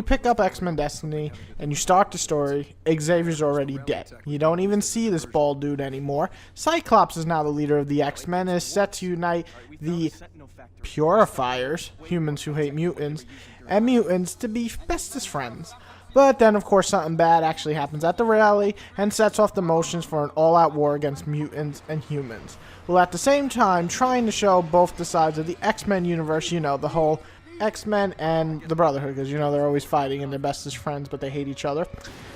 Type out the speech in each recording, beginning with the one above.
pick up X-Men Destiny and you start the story, Xavier's already dead. You don't even see this bald dude anymore. Cyclops is now the leader of the X-Men and is set to unite the Purifiers, humans who hate mutants, and mutants to be bestest friends. But then, of course, something bad actually happens at the rally and sets off the motions for an all-out war against mutants and humans. While at the same time trying to show both the sides of the X-Men universe, you know, the whole X-Men and the Brotherhood, because you know they're always fighting and they're bestest friends, but they hate each other.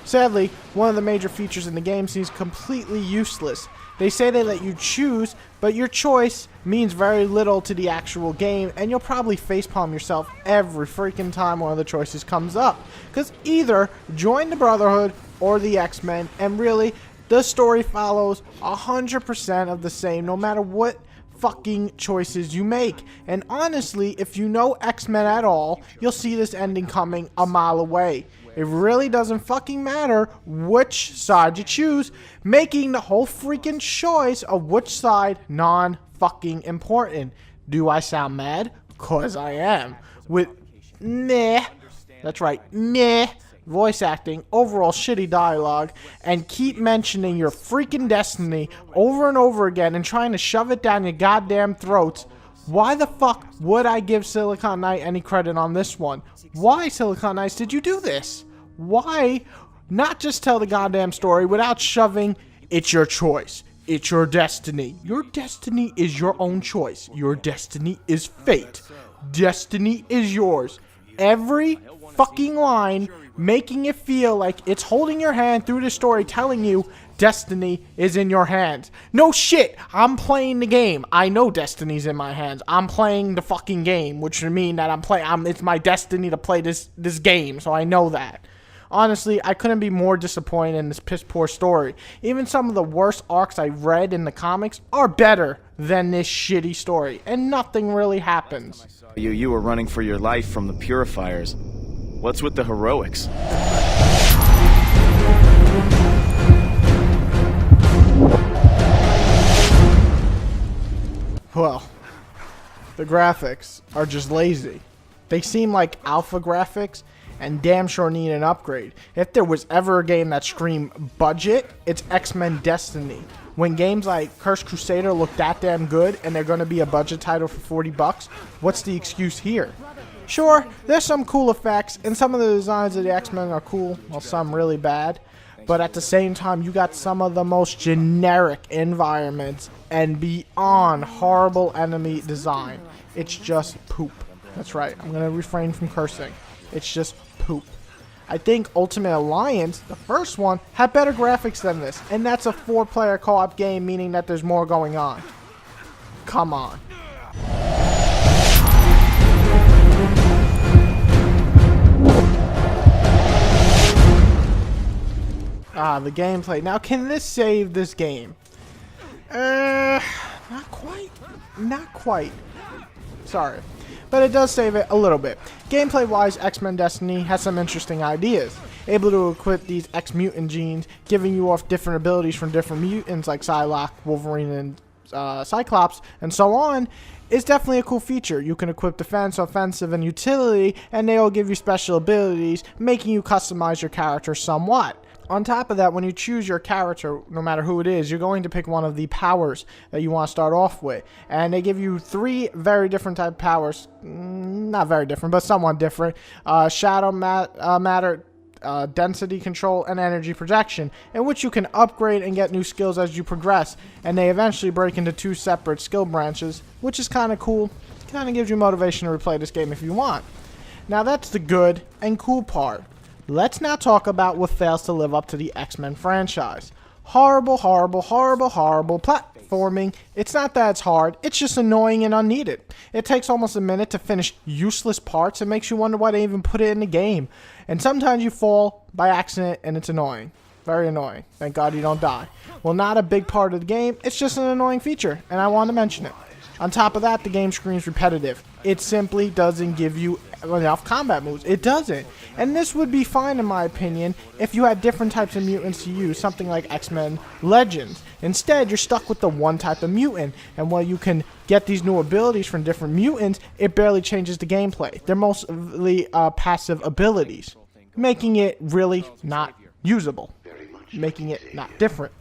Sadly, one of the major features in the game seems completely useless. They say they let you choose, but your choice means very little to the actual game, and you'll probably facepalm yourself every freaking time one of the choices comes up. Because either join the Brotherhood or the X-Men, and really, the story follows 100% of the same, no matter what fucking choices you make. And honestly, if you know X-Men at all, you'll see this ending coming a mile away. It really doesn't fucking matter which side you choose, making the whole freaking choice of which side non-fucking important. Do I sound mad? 'Cause I am. With meh, that's right, meh, voice acting, overall shitty dialogue, and keep mentioning your freaking destiny over and over again and trying to shove it down your goddamn throats. Why the fuck would I give Silicon Knight any credit on this one? Why, Silicon Knights, did you do this? Why not just tell the goddamn story without shoving, it's your choice, it's your destiny. Your destiny is your own choice. Your destiny is fate. Destiny is yours. Every fucking line making it feel like it's holding your hand through the story, telling you destiny is in your hands. No shit, I'm playing the game. I know destiny's in my hands. I'm playing the fucking game, which would mean that it's my destiny to play this game, so I know that. Honestly, I couldn't be more disappointed in this piss poor story. Even some of the worst arcs I've read in the comics are better than this shitty story, and nothing really happens. You were running for your life from the Purifiers. What's with the heroics? Well, the graphics are just lazy. They seem like alpha graphics and damn sure need an upgrade. If there was ever a game that screamed budget, it's X-Men Destiny. When games like Cursed Crusader look that damn good and they're going to be a budget title for 40 bucks, what's the excuse here? Sure, there's some cool effects, and some of the designs of the X-Men are cool, while some really bad. But at the same time, you got some of the most generic environments and beyond horrible enemy design. It's just poop. That's right, I'm going to refrain from cursing. It's just poop. I think Ultimate Alliance, the first one, had better graphics than this, and that's a 4-player co-op game, meaning that there's more going on. Come on. The gameplay. Now, can this save this game? Not quite. Not quite. Sorry. But it does save it a little bit. Gameplay-wise, X-Men Destiny has some interesting ideas. Able to equip these X-Mutant genes, giving you off different abilities from different mutants like Psylocke, Wolverine, and Cyclops, and so on, is definitely a cool feature. You can equip defense, offensive, and utility, and they all give you special abilities, making you customize your character somewhat. On top of that, when you choose your character, no matter who it is, you're going to pick one of the powers that you want to start off with. And they give you 3 very different type of powers. Not very different, but somewhat different. Shadow matter, density control, and energy projection, in which you can upgrade and get new skills as you progress. And they eventually break into 2 separate skill branches, which is kind of cool. Kind of gives you motivation to replay this game if you want. Now that's the good and cool part. Let's now talk about what fails to live up to the X-Men franchise. Horrible, horrible, horrible, horrible platforming. It's not that it's hard, it's just annoying and unneeded. It takes almost a minute to finish useless parts and makes you wonder why they even put it in the game. And sometimes you fall by accident and it's annoying. Very annoying. Thank God you don't die. Well, not a big part of the game, it's just an annoying feature, and I want to mention it. On top of that, the game screams repetitive. It simply doesn't give you enough combat moves. It doesn't. And this would be fine, in my opinion, if you had different types of mutants to use, something like X-Men Legends. Instead, you're stuck with the one type of mutant, and while you can get these new abilities from different mutants, it barely changes the gameplay. They're mostly passive abilities. making it really not usable, making it not different.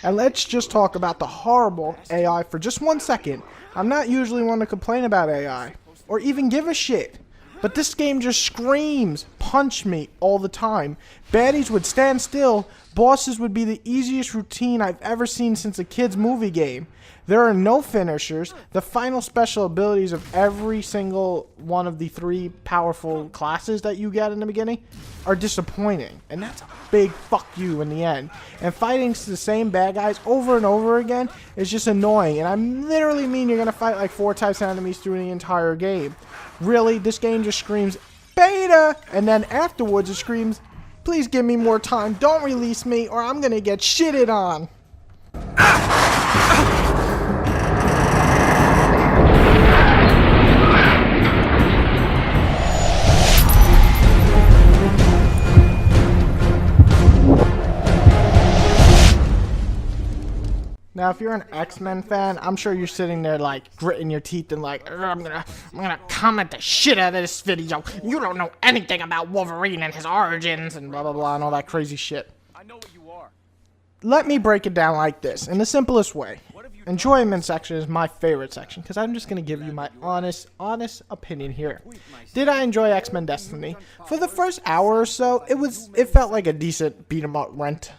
And let's just talk about the horrible AI for just 1 second. I'm not usually one to complain about AI, or even give a shit. But this game just screams, punch me all the time. Baddies would stand still. Bosses would be the easiest routine I've ever seen since a kid's movie game. There are no finishers. The final special abilities of every single one of the 3 powerful classes that you get in the beginning are disappointing. And that's a big fuck you in the end. And fighting the same bad guys over and over again is just annoying. And I literally mean you're going to fight like 4 types of enemies through the entire game. Really, this game just screams beta, and then afterwards it screams, please give me more time, don't release me, or I'm gonna get shitted on. Now, if you're an X-Men fan, I'm sure you're sitting there like gritting your teeth and like, I'm gonna comment the shit out of this video. You don't know anything about Wolverine and his origins and blah blah blah and all that crazy shit. I know what you are. Let me break it down like this in the simplest way. Enjoyment section is my favorite section because I'm just gonna give you my honest opinion here. Did I enjoy X-Men Destiny? For the first hour or so, it felt like a decent beat 'em up rent.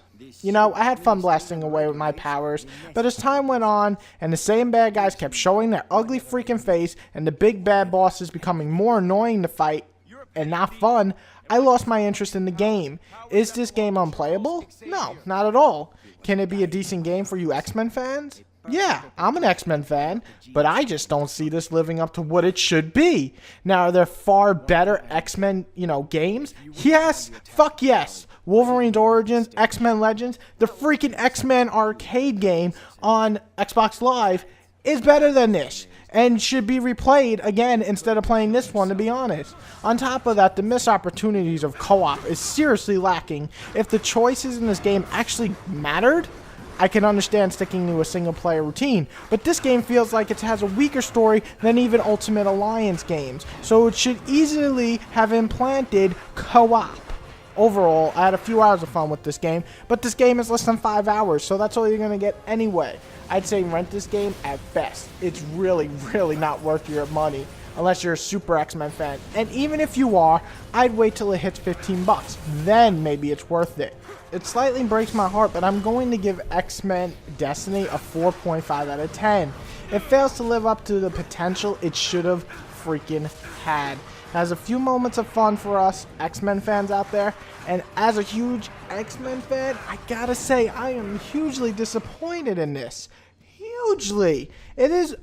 You know, I had fun blasting away with my powers, but as time went on, and the same bad guys kept showing their ugly freaking face, and the big bad bosses becoming more annoying to fight, and not fun, I lost my interest in the game. Is this game unplayable? No, not at all. Can it be a decent game for you X-Men fans? Yeah, I'm an X-Men fan, but I just don't see this living up to what it should be. Now, are there far better X-Men, games? Yes, fuck yes. Wolverine's Origins, X-Men Legends, the freaking X-Men arcade game on Xbox Live is better than this and should be replayed again instead of playing this one, to be honest. On top of that, the missed opportunities of co-op is seriously lacking. If the choices in this game actually mattered, I can understand sticking to a single-player routine, but this game feels like it has a weaker story than even Ultimate Alliance games, so it should easily have implanted co-op. Overall, I had a few hours of fun with this game, but this game is less than 5 hours, so that's all you're going to get anyway. I'd say rent this game at best. It's really, really not worth your money unless you're a super X-Men fan. And even if you are, I'd wait till it hits 15 bucks. Then maybe it's worth it. It slightly breaks my heart, but I'm going to give X-Men Destiny a 4.5 out of 10. It fails to live up to the potential it should have freaking had. Has a few moments of fun for us X-Men fans out there, and as a huge X-Men fan, I gotta say I am hugely disappointed in this. Hugely. It is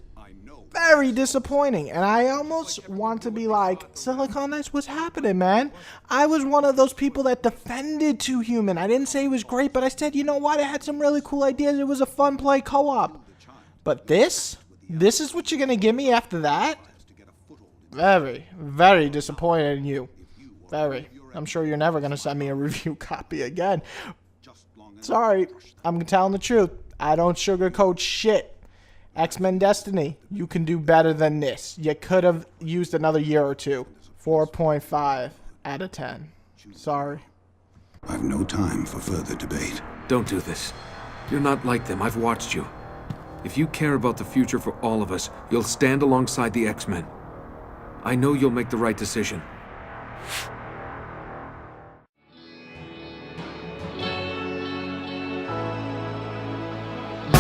very disappointing, and I almost want to be like, Silicon Knights, what's happening, man? I was one of those people that defended Too Human. I didn't say it was great, but I said, you know what, it had some really cool ideas. It was a fun play co-op. But this is what you're gonna give me after that? Very, very disappointed in you. Very. I'm sure you're never going to send me a review copy again. Sorry, I'm telling the truth. I don't sugarcoat shit. X-Men Destiny, you can do better than this. You could have used another year or two. 4.5 out of 10. Sorry. I've no time for further debate. Don't do this. You're not like them. I've watched you. If you care about the future for all of us, you'll stand alongside the X-Men. I know you'll make the right decision.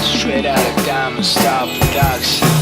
Straight out of Diamond Star Production.